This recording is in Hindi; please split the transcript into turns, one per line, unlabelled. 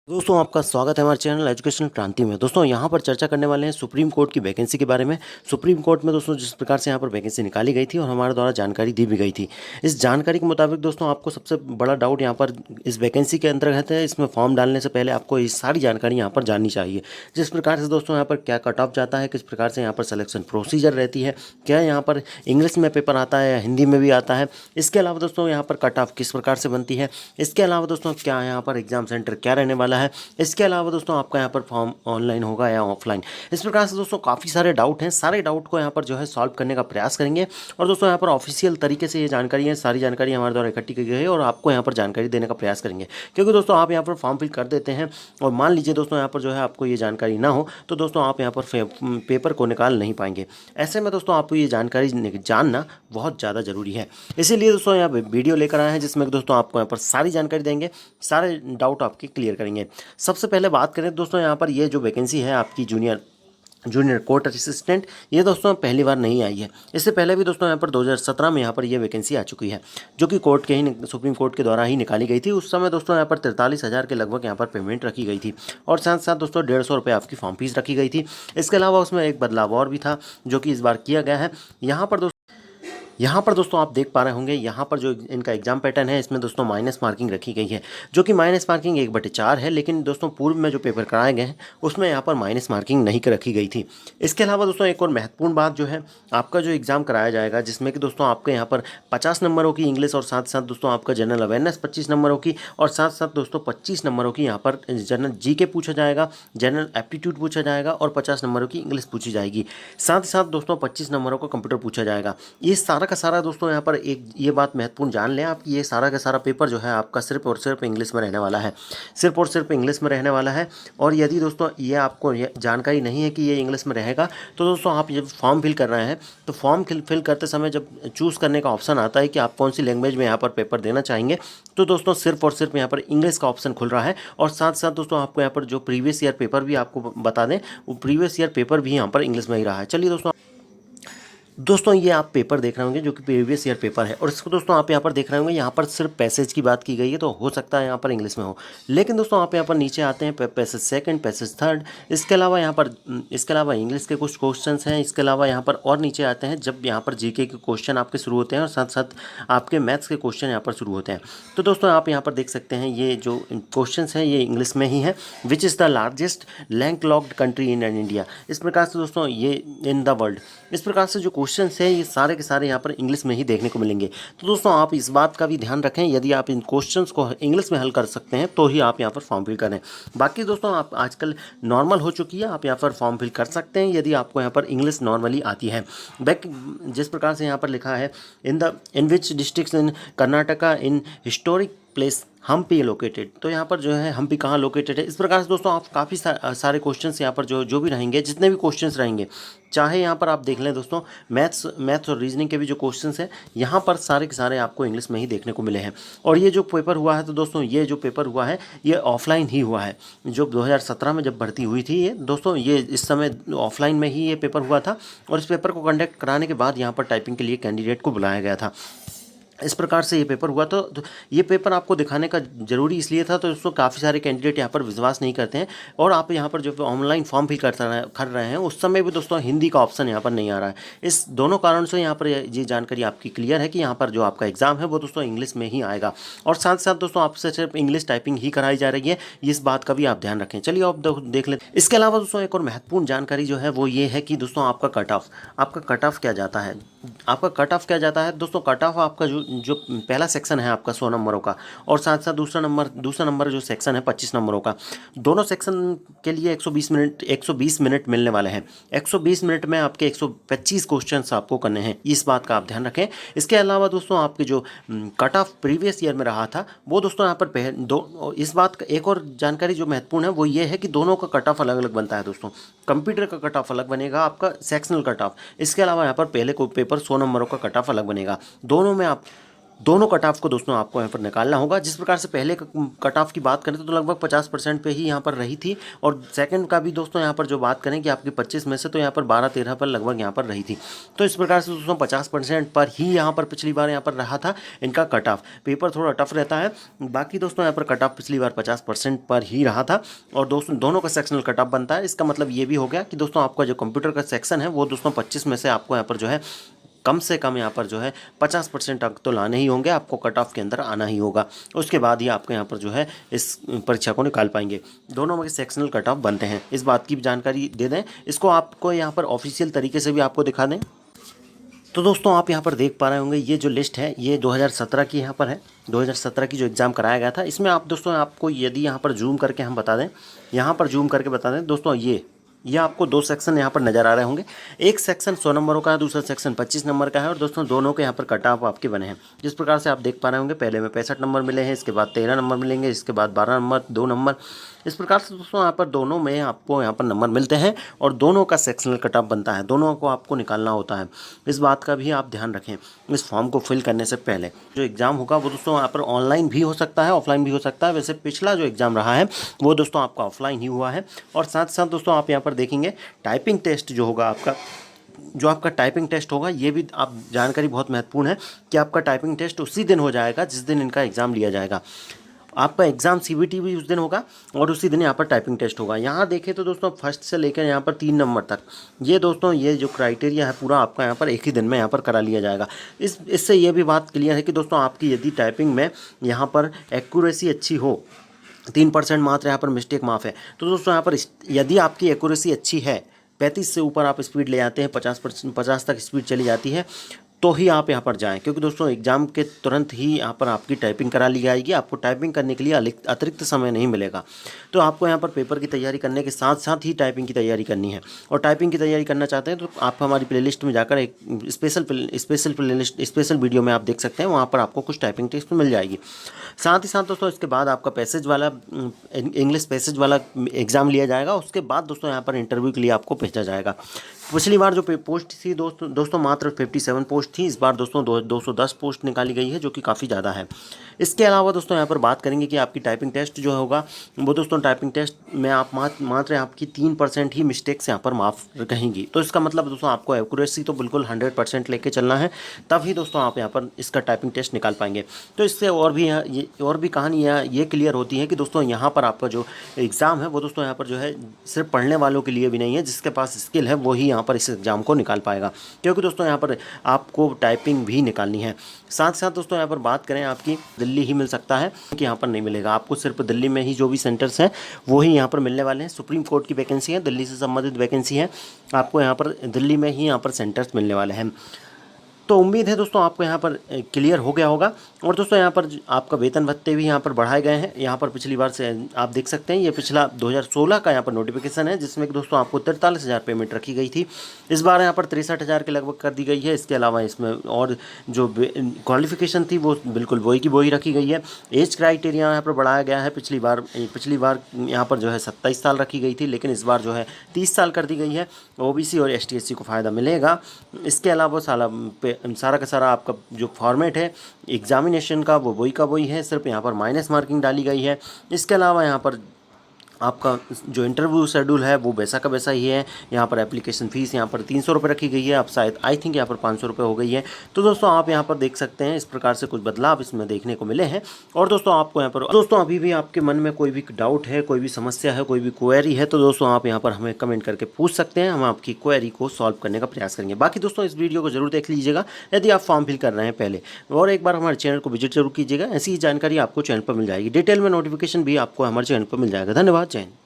दोस्तों आपका स्वागत है हमारे चैनल एजुकेशन क्रांति में। दोस्तों यहाँ पर चर्चा करने वाले हैं सुप्रीम कोर्ट की वैकेंसी के बारे में। सुप्रीम कोर्ट में दोस्तों जिस प्रकार से यहाँ पर वैकेंसी निकाली गई थी और हमारे द्वारा जानकारी दी भी गई थी, इस जानकारी के मुताबिक दोस्तों आपको सबसे बड़ा डाउट यहाँ पर इस वैकेंसी के अंतर्गत है। इसमें फॉर्म डालने से पहले आपको ये सारी जानकारी यहाँ पर जाननी चाहिए। जिस प्रकार से दोस्तों यहाँ पर क्या कट ऑफ जाता है, किस प्रकार से यहाँ पर सिलेक्शन प्रोसीजर रहती है, क्या यहाँ पर इंग्लिश में पेपर आता है या हिंदी में भी आता है, इसके अलावा दोस्तों यहाँ पर कट ऑफ किस प्रकार से बनती है, इसके अलावा दोस्तों क्या यहाँ पर एग्जाम सेंटर क्या रहने वाला है, इसके अलावा दोस्तों आपका यहाँ पर फॉर्म ऑनलाइन होगा या ऑफलाइन। इस प्रकार से दोस्तों काफ़ी सारे डाउट हैं। सारे डाउट को यहाँ पर जो है सॉल्व करने का प्रयास करेंगे और दोस्तों यहाँ पर ऑफिशियल तरीके से ये जानकारी है, सारी जानकारी हमारे द्वारा इकट्ठी की गई है और आपको यहाँ पर जानकारी देने का प्रयास करेंगे। क्योंकि दोस्तों आप यहाँ पर फॉर्म फिल कर देते हैं और मान लीजिए दोस्तों यहाँ पर जो है आपको ये जानकारी ना हो तो दोस्तों आप यहाँ पर पेपर को निकाल नहीं पाएंगे। ऐसे में दोस्तों आपको ये जानकारी जानना बहुत ज़्यादा ज़रूरी है। इसीलिए दोस्तों यहाँ वीडियो लेकर आए हैं जिसमें दोस्तों आपको यहाँ पर सारी जानकारी देंगे, सारे डाउट आपके क्लियर करेंगे। सबसे पहले बात करें दोस्तों यहाँ पर ये जो वैकेंसी है आपकी जूनियर कोर्ट असिस्टेंट, ये दोस्तों पहली बार नहीं आई है। इससे पहले भी दोस्तों यहाँ पर 2017 में यहाँ पर ये वैकेंसी आ चुकी है, जो कि कोर्ट के ही सुप्रीम कोर्ट के द्वारा ही निकाली गई थी। उस समय दोस्तों यहाँ पर 43,000 के लगभग यहाँ पर पेमेंट रखी गई थी और साथ साथ दोस्तों 150 रुपये आपकी फॉर्म फीस रखी गई थी। इसके अलावा उसमें एक बदलाव और भी था जो कि इस बार किया गया है। यहाँ पर दोस्तों आप देख पा रहे होंगे, यहाँ पर जो इनका एग्जाम पैटर्न है इसमें दोस्तों माइनस मार्किंग रखी गई है, जो कि माइनस मार्किंग 1/4 है। लेकिन दोस्तों पूर्व में जो पेपर कराए गए हैं उसमें यहाँ पर माइनस मार्किंग नहीं रखी गई थी। इसके अलावा दोस्तों एक और महत्वपूर्ण बात जो है, आपका जो एग्ज़ाम कराया जाएगा जिसमें कि दोस्तों आपके यहाँ पर 50 नंबरों की इंग्लिश और साथ साथ दोस्तों आपका जनरल अवेयरनेस 25 नंबरों की और साथ साथ दोस्तों 25 नंबरों की यहाँ पर जनरल जीके पूछा जाएगा, जनरल एप्टीट्यूड पूछा जाएगा और 50 नंबरों की इंग्लिश पूछी जाएगी। साथ ही साथ दोस्तों 25 नंबरों का कंप्यूटर पूछा जाएगा। ये सारा का सारा दोस्तों यहाँ पर एक ये बात महत्वपूर्ण जान लें आप कि ये सारा का सारा पेपर जो है आपका सिर्फ और सिर्फ इंग्लिश में रहने वाला है, सिर्फ और सिर्फ इंग्लिश में रहने वाला है। और यदि दोस्तों ये आपको ये जानकारी नहीं है कि ये इंग्लिश में रहेगा तो दोस्तों आप जब फॉर्म फिल कर रहे हैं तो फॉर्म फिल करते समय जब चूज़ करने का ऑप्शन आता है कि आप कौन सी लैंग्वेज में यहाँ पर पेपर देना चाहेंगे, तो दोस्तों सिर्फ और सिर्फ यहाँ पर इंग्लिश का ऑप्शन खुल रहा है। और साथ साथ दोस्तों आपको यहाँ पर जो प्रीवियस ईयर पेपर भी आपको बता दें, वो प्रीवियस ईयर पेपर भी यहाँ पर इंग्लिश में ही रहा है। चलिए दोस्तों ये आप पेपर देख रहे होंगे जो कि प्रीवियस ईयर पेपर है और इसको दोस्तों आप यहाँ पर देख रहे होंगे, यहाँ पर सिर्फ पैसेज की बात की गई है तो हो सकता है यहाँ पर इंग्लिश में हो। लेकिन दोस्तों आप यहाँ पर नीचे आते हैं पैसेज सेकंड, पैसेज थर्ड, इसके अलावा इंग्लिश के कुछ क्वेश्चंस हैं। इसके अलावा यहाँ पर और नीचे आते हैं जब यहाँ पर जीके के क्वेश्चन आपके शुरू होते हैं और साथ साथ आपके मैथ्स के क्वेश्चन यहाँ पर शुरू होते हैं। तो दोस्तों आप यहाँ पर देख सकते हैं ये जो क्वेश्चन हैं ये इंग्लिश में ही है। Which is the largest landlocked country in India, इस प्रकार से दोस्तों ये इन द वर्ल्ड, इस प्रकार से जो क्वेश्चंस हैं ये सारे के सारे यहाँ पर इंग्लिश में ही देखने को मिलेंगे। तो दोस्तों आप इस बात का भी ध्यान रखें, यदि आप इन क्वेश्चंस को इंग्लिश में हल कर सकते हैं तो ही आप यहाँ पर फॉर्म फिल करें। बाकी दोस्तों आप आजकल नॉर्मल हो चुकी है, आप यहाँ पर फॉर्म फिल कर सकते हैं यदि आपको यहाँ पर इंग्लिश नॉर्मली आती है। बैक जिस प्रकार से यहाँ पर लिखा है, in which district in Karnataka in historic place Hampi located, तो यहाँ पर जो है हम्पी कहाँ लोकेटेड है। इस प्रकार से दोस्तों आप काफ़ी सारे क्वेश्चंस यहाँ पर जो भी रहेंगे, जितने भी क्वेश्चंस रहेंगे, चाहे यहाँ पर आप देख लें दोस्तों मैथ्स और रीजनिंग के भी जो क्वेश्चंस हैं यहाँ पर सारे के सारे आपको इंग्लिश में ही देखने को मिले हैं। और ये जो पेपर हुआ है तो दोस्तों ये जो पेपर हुआ है ये ऑफलाइन ही हुआ है। जो 2017 में जब भर्ती हुई थी ये दोस्तों, ये इस समय ऑफलाइन में ही ये पेपर हुआ था और इस पेपर को कंडक्ट कराने के बाद यहाँ पर टाइपिंग के लिए कैंडिडेट को बुलाया गया था। इस प्रकार से ये पेपर हुआ। तो ये पेपर आपको दिखाने का ज़रूरी इसलिए था तो उसको काफ़ी सारे कैंडिडेट यहाँ पर विश्वास नहीं करते हैं और आप यहाँ पर जो ऑनलाइन फॉर्म फिल कर रहे हैं उस समय भी दोस्तों हिंदी का ऑप्शन यहाँ पर नहीं आ रहा है। इस दोनों कारण से यहाँ पर ये जानकारी आपकी क्लियर है कि यहाँ पर जो आपका एग्ज़ाम है वो दोस्तों इंग्लिश में ही आएगा और साथ साथ दोस्तों आपसे सिर्फ इंग्लिश टाइपिंग ही कराई जा रही है, इस बात का भी आप ध्यान रखें। चलिए आप देख लेते हैं। इसके अलावा दोस्तों एक और महत्वपूर्ण जानकारी जो है वो ये है कि दोस्तों आपका कट ऑफ क्या जाता है। आपका कट ऑफ क्या जाता है दोस्तों, कट ऑफ आपका जो पहला सेक्शन है आपका 100 नंबरों का और साथ साथ दूसरा नंबर जो सेक्शन है 25 नंबरों का, दोनों सेक्शन के लिए 120 मिनट मिलने वाले हैं। 120 मिनट में आपके 125 क्वेश्चंस आपको करने हैं, इस बात का आप ध्यान रखें। इसके अलावा दोस्तों आपके जो कट ऑफ प्रीवियस ईयर में रहा था वो दोस्तों यहाँ पर इस बात का एक और जानकारी जो महत्वपूर्ण है वो ये है कि दोनों का कट ऑफ अलग अलग बनता है दोस्तों। कंप्यूटर का कट ऑफ अलग बनेगा आपका सेक्शनल कट ऑफ, इसके अलावा यहाँ पर पहले को पेपर 100 नंबरों का कट ऑफ अलग बनेगा। दोनों में आप दोनों कट ऑफ को दोस्तों आपको यहाँ पर निकालना होगा। जिस प्रकार से पहले कट ऑफ की बात करें तो लगभग 50% पे ही यहाँ पर रही थी, और सेकंड का भी दोस्तों यहाँ पर जो बात करें कि आपकी 25 में से तो यहाँ पर 12-13 पर लगभग यहाँ पर रही थी। तो इस प्रकार से दोस्तों 50% पर ही यहाँ पर पिछली बार यहाँ पर रहा था इनका कट ऑफ। पेपर थोड़ा टफ रहता है, बाकी दोस्तों यहाँ पर कट ऑफ पिछली बार 50% पर ही रहा था, और दोस्तों दोनों का सेक्शनल कट ऑफ बनता है। इसका मतलब ये भी हो गया कि दोस्तों आपका जो कंप्यूटर का सेक्शन है वो दोस्तों 25 में से आपको यहाँ पर जो है कम से कम यहाँ पर जो है 50% अंक तो लाने ही होंगे, आपको कट ऑफ के अंदर आना ही होगा। उसके बाद ही आपको यहाँ पर जो है इस परीक्षा को निकाल पाएंगे। दोनों में सेक्शनल कट ऑफ बनते हैं, इस बात की जानकारी दे दें। इसको आपको यहाँ पर ऑफिशियल तरीके से भी आपको दिखा दें। तो दोस्तों आप यहाँ पर देख पा रहे होंगे ये जो लिस्ट है ये 2017 की यहाँ पर है। 2017 की जो एग्ज़ाम कराया गया था, इसमें आप दोस्तों आपको यदि यहाँ पर जूम करके हम बता दें, यहाँ पर जूम करके बता दें दोस्तों, ये आपको 2 सेक्शन यहाँ पर नज़र आ रहे होंगे। एक सेक्शन 100 नंबरों का है, दूसरा सेक्शन 25 नंबर का है, और दोस्तों दोनों के यहाँ पर कट ऑफ आपके बने हैं। जिस प्रकार से आप देख पा रहे होंगे, पहले में 65 नंबर मिले हैं, इसके बाद 13 नंबर मिलेंगे, इसके बाद 12 नंबर, 2 नंबर। इस प्रकार से दोस्तों यहाँ पर दोनों में आपको यहाँ पर नंबर मिलते हैं, और दोनों का सेक्शनल कट ऑफ बनता है, दोनों को आपको निकालना होता है। इस बात का भी आप ध्यान रखें इस फॉर्म को फिल करने से पहले। जो एग्ज़ाम होगा वो दोस्तों यहाँ पर ऑनलाइन भी हो सकता है, ऑफलाइन भी हो सकता है। वैसे पिछला जो एग्ज़ाम रहा है वो दोस्तों आपका ऑफलाइन ही हुआ है। और साथ साथ दोस्तों आप यहाँ पर देखेंगे टाइपिंग टेस्ट जो होगा आपका टाइपिंग टेस्ट होगा, ये भी आप जानकारी बहुत महत्वपूर्ण है कि आपका टाइपिंग टेस्ट उसी दिन हो जाएगा जिस दिन इनका एग्ज़ाम लिया जाएगा। आपका एग्ज़ाम CBT भी उस दिन होगा, और उसी दिन यहाँ पर टाइपिंग टेस्ट होगा। यहाँ देखें तो दोस्तों फर्स्ट से लेकर यहाँ पर 3 नंबर तक ये दोस्तों ये जो क्राइटेरिया है पूरा आपका यहाँ पर एक ही दिन में यहाँ पर करा लिया जाएगा। इससे ये भी बात क्लियर है कि दोस्तों आपकी यदि टाइपिंग में यहाँ पर एक्यूरेसी अच्छी हो, 3% मात्र यहाँ पर मिस्टेक माफ़ है, तो दोस्तों यहाँ पर यदि आपकी एक्यूरेसी अच्छी है, 35 से ऊपर आप स्पीड ले आते हैं, 50 तक स्पीड चली जाती है, तो ही आप यहाँ पर जाएं। क्योंकि दोस्तों एग्ज़ाम के तुरंत ही यहाँ पर आपकी टाइपिंग करा ली जाएगी, आपको टाइपिंग करने के लिए अतिरिक्त समय नहीं मिलेगा। तो आपको यहाँ पर पेपर की तैयारी करने के साथ साथ ही टाइपिंग की तैयारी करनी है। और टाइपिंग की तैयारी करना चाहते हैं तो आप हमारी प्लेलिस्ट में जाकर एक स्पेशल वीडियो में आप देख सकते हैं, वहाँ पर आपको कुछ टाइपिंग टिप्स मिल जाएगी। साथ ही साथ दोस्तों इसके बाद आपका पैसेज वाला इंग्लिश पैसेज वाला एग्ज़ाम लिया जाएगा। उसके बाद दोस्तों यहाँ पर इंटरव्यू के लिए आपको भेजा जाएगा। पिछली बार जो पोस्ट थी दोस्तों मात्र 57 पोस्ट थी, इस बार दोस्तों 210 पोस्ट निकाली गई है, जो कि काफ़ी ज़्यादा है। इसके अलावा दोस्तों यहाँ पर बात करेंगे कि आपकी टाइपिंग टेस्ट जो होगा वो दोस्तों टाइपिंग टेस्ट में आप मात्र आपकी 3% ही मिस्टेक्स यहाँ पर माफ़ रहेंगी। तो इसका मतलब दोस्तों आपको एक्यूरेसी तो बिल्कुल 100% लेके चलना है, तभी दोस्तों आप यहाँ पर इसका टाइपिंग टेस्ट निकाल पाएंगे। तो इससे और भी कहानी ये क्लियर होती है कि दोस्तों यहाँ पर आपका जो एग्ज़ाम है वो दोस्तों यहाँ पर जो है सिर्फ पढ़ने वालों के लिए भी नहीं है, जिसके पास स्किल है वही यहाँ पर इस एग्ज़ाम को निकाल पाएगा। क्योंकि दोस्तों यहाँ पर आपको टाइपिंग भी निकालनी है। साथ साथ दोस्तों यहाँ पर बात करें, आपकी दिल्ली ही मिल सकता है कि यहाँ पर नहीं मिलेगा, आपको सिर्फ दिल्ली में ही जो भी सेंटर्स हैं वो ही यहाँ पर मिलने वाले हैं। सुप्रीम कोर्ट की वैकेंसी है, दिल्ली से संबंधित वैकेंसी है, आपको यहाँ पर दिल्ली में ही यहाँ पर सेंटर्स मिलने वाले हैं। तो उम्मीद है दोस्तों आपको यहाँ पर क्लियर हो गया होगा। और दोस्तों यहाँ पर आपका वेतन भत्ते भी यहाँ पर बढ़ाए गए हैं। यहाँ पर पिछली बार से आप देख सकते हैं, ये पिछला 2016 का यहाँ पर नोटिफिकेशन है, जिसमें दोस्तों आपको 43,000 पेमेंट रखी गई थी। इस बार यहाँ पर 63,000 के लगभग कर दी गई है। इसके अलावा इसमें और जो क्वालिफिकेशन थी वो बिल्कुल वही की वही रखी गई है। एज क्राइटेरिया यहाँ पर बढ़ाया गया है। पिछली बार यहाँ पर जो है 27 साल रखी गई थी, लेकिन इस बार जो है 30 साल कर दी गई है। OBC और ST SC को फ़ायदा मिलेगा। इसके अलावा सारा का सारा आपका जो फॉर्मेट है एग्जामिनेशन का वो वही का वही है, सिर्फ यहाँ पर माइनस मार्किंग डाली गई है। इसके अलावा यहाँ पर आपका जो इंटरव्यू शेड्यूल है वो वैसा का वैसा ही है। यहाँ पर एप्लीकेशन फ़ीस यहाँ पर 300 रुपये रखी गई है, अब शायद आई थिंक यहाँ पर 500 रुपये हो गई है। तो दोस्तों आप यहाँ पर देख सकते हैं इस प्रकार से कुछ बदलाव इसमें देखने को मिले हैं। और दोस्तों आपको यहाँ पर दोस्तों अभी भी आपके मन में कोई भी डाउट है, कोई भी समस्या है, कोई भी क्वेरी है, तो दोस्तों आप यहाँ पर हमें कमेंट करके पूछ सकते हैं, हम आपकी क्वेरी को सॉल्व करने का प्रयास करेंगे। बाकी दोस्तों इस वीडियो को जरूर देख लीजिएगा यदि आप फॉर्म फिल कर रहे हैं पहले, और एक बार हमारे चैनल को विजिट जरूर कीजिएगा। ऐसी ही जानकारी आपको चैनल पर मिल जाएगी, डिटेल में नोटिफिकेशन भी आपको हमारे चैनल पर मिल जाएगा। धन्यवाद, जय हिंद।